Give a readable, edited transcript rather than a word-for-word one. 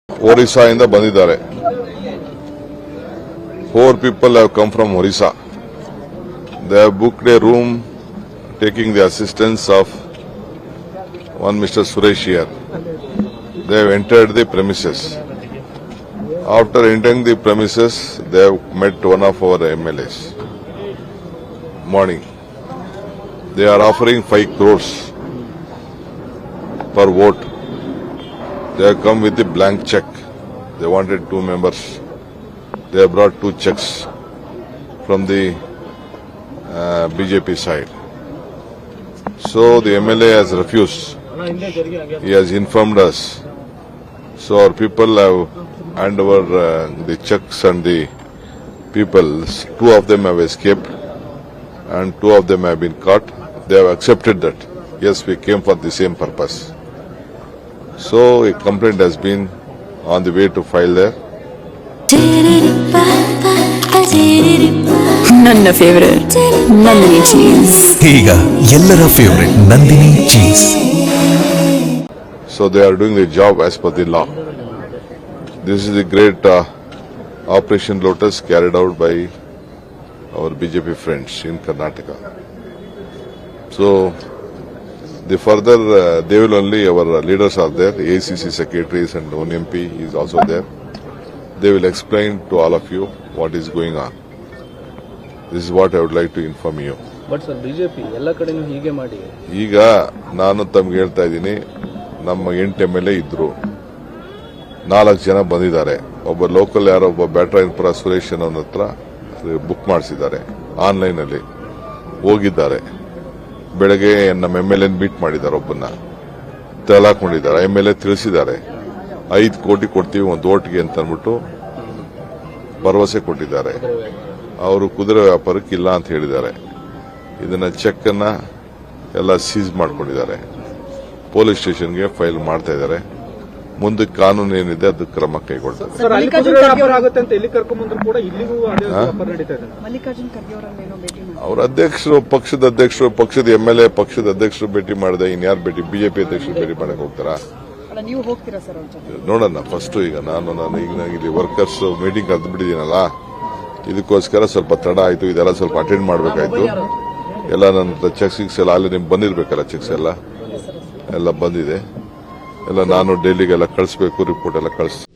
ಒರಿಸ್ಸಾದಿಂದ ಬಂದಿದ್ದಾರೆ. 4 people have come from Orissa. They have booked a room taking the assistance of one Mr. Suresh here. They have entered the premises. After entering the premises, they have met one of our MLAs. Morning. They are offering 5 crores per vote. They have come with a blank check. They wanted 2 members. They have brought 2 checks from the BJP side. So the MLA has refused. He has informed us. So our people have handed over the checks and the people. 2 of them have escaped and 2 of them have been caught. They have accepted that. Yes, we came for the same purpose. So a complaint has been on the way to file there. ನನ್ನ favourite Nandini cheese. ಈಗ ಎಲ್ಲರ favourite Nandini cheese. So they are doing their job as per the law. This is the great Operation Lotus carried out by our BJP friends in Karnataka. So the further they will only, our leaders are there, ACC secretaries and ONMP is also there. They will explain to all of you what is going on. This is what I would like to inform you. But sir, BJP ಎಲ್ಲ ಕಡೆನೂ ಹೀಗೆ ಮಾಡಿ. ಈಗ ನಾನು ತಮಗೆ ಹೇಳ್ತಾ ಇದ್ದೀನಿ, ನಮ್ಮ 8 MLA ಇದ್ರು, 4 ಜನ ಬಂದಿದ್ದಾರೆ. ಒಬ್ಬ ಲೋಕಲ್ ಯಾರೋ ಒಬ್ಬ ಬ್ಯಾಟ್ರಾಯನ್ಪುರ ಸುರೇಶ್ ಅನ್ನೋ ಹತ್ರ ಬುಕ್ ಮಾಡಿಸಿದ್ದಾರೆ, ಆನ್ಲೈನ್ ಅಲ್ಲಿ ಹೋಗಿದ್ದಾರೆ. ಬೆಳಗ್ಗೆ ನಮ್ಮ MLA ಮೀಟ್ ಮಾಡಿದ್ದಾರೆ, ಒಬ್ಬನ್ನ ತಲಾಕೊಂಡಿದ್ದಾರೆ. MLA ತಿಳಿಸಿದ್ದಾರೆ 5 ಕೋಟಿ ಕೊಡ್ತೀವಿ ಒಂದು ಓಟ್ಗೆ ಅಂತ ಅಂದ್ಬಿಟ್ಟು ಭರವಸೆ ಕೊಟ್ಟಿದ್ದಾರೆ. ಅವರು ಕುದುರೆ ವ್ಯಾಪಾರಕ್ಕೆ ಇಲ್ಲ ಅಂತ ಹೇಳಿದ್ದಾರೆ. ಇದನ್ನ ಚೆಕ್ ಅನ್ನ ಎಲ್ಲ ಸೀಸ್ ಮಾಡ್ಕೊಂಡಿದ್ದಾರೆ. ಪೊಲೀಸ್ ಸ್ಟೇಷನ್ಗೆ ಫೈಲ್ ಮಾಡ್ತಾ ಇದ್ದಾರೆ. ಮುಂದೆ ಕಾನೂನು ಏನಿದೆ ಅದಕ್ಕೆ ಕ್ರಮ ಕೈಗೊಳ್ತಾರೆ. ಅವ್ರ ಅಧ್ಯಕ್ಷರು, ಪಕ್ಷದ ಅಧ್ಯಕ್ಷರು, ಪಕ್ಷದ MLA, ಪಕ್ಷದ ಅಧ್ಯಕ್ಷರು ಭೇಟಿ ಮಾಡಿದೆ. ಇನ್ಯಾರು ಭೇಟಿ? ಬಿಜೆಪಿ ಅಧ್ಯಕ್ಷರು ಭೇಟಿ ಮಾಡಕ್ ಹೋಗ್ತಾರಾ? ನೀವು ಹೋಗ್ತೀರಾ ಸರ್? ನೋಡೋಣ. ಫಸ್ಟ್ ಈಗ ನಾನು ಈಗ ಇಲ್ಲಿ ವರ್ಕರ್ಸ್ ಮೀಟಿಂಗ್ ಕರೆದು ಬಿಟ್ಟಿದ್ದೀನಲ್ಲ, ಇದಕ್ಕೋಸ್ಕರ ಸ್ವಲ್ಪ ತಡ ಆಯ್ತು. ಇದೆಲ್ಲ ಸ್ವಲ್ಪ ಅಟೆಂಡ್ ಮಾಡಬೇಕಾಯ್ತು. ಎಲ್ಲ ನನ್ನ ಚೆಕ್ಸ್ ಎಲ್ಲ ಅಲ್ಲಿ ನಿಮ್ಗೆ ಬಂದಿರಬೇಕಲ್ಲ, ಚೆಕ್ಸ್ ಎಲ್ಲ ಬಂದಿದೆ. ಎಲ್ಲ ನಾನು ಡೆಲ್ಲಿಗೆಲ್ಲ ಕಳಿಸ್ಬೇಕು, ರಿಪೋರ್ಟ್ ಎಲ್ಲ ಕಳಿಸ್ತೀನಿ.